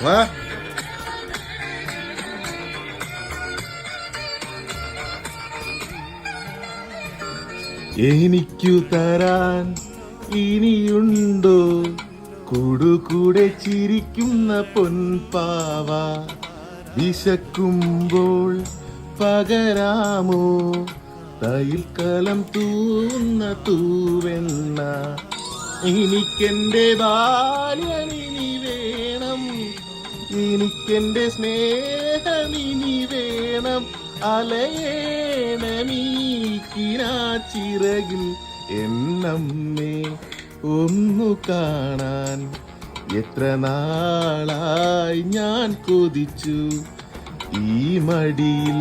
വാ. എനിക്കു തരാൻ ഇനിയുണ്ടോ കൂടുകൂടെ ചിരിക്കുന്ന പൊൻപാവ? വിശക്കുമ്പോൾ പകരാമോ തൈൽക്കലം തൂന്ന തൂവെണ്ണ? എനിക്കെന്റെ ബാല്യമിനി വേണം, എനിക്കെന്റെ സ്നേഹമിനി വേണം. അലയേണമീക്കിനാച്ചിറകിൽ എന്നമ്മേ ഒന്നു കാണാൻ. എത്ര നാളായി ഞാൻ കൊതിച്ചു ഈ മടിയിൽ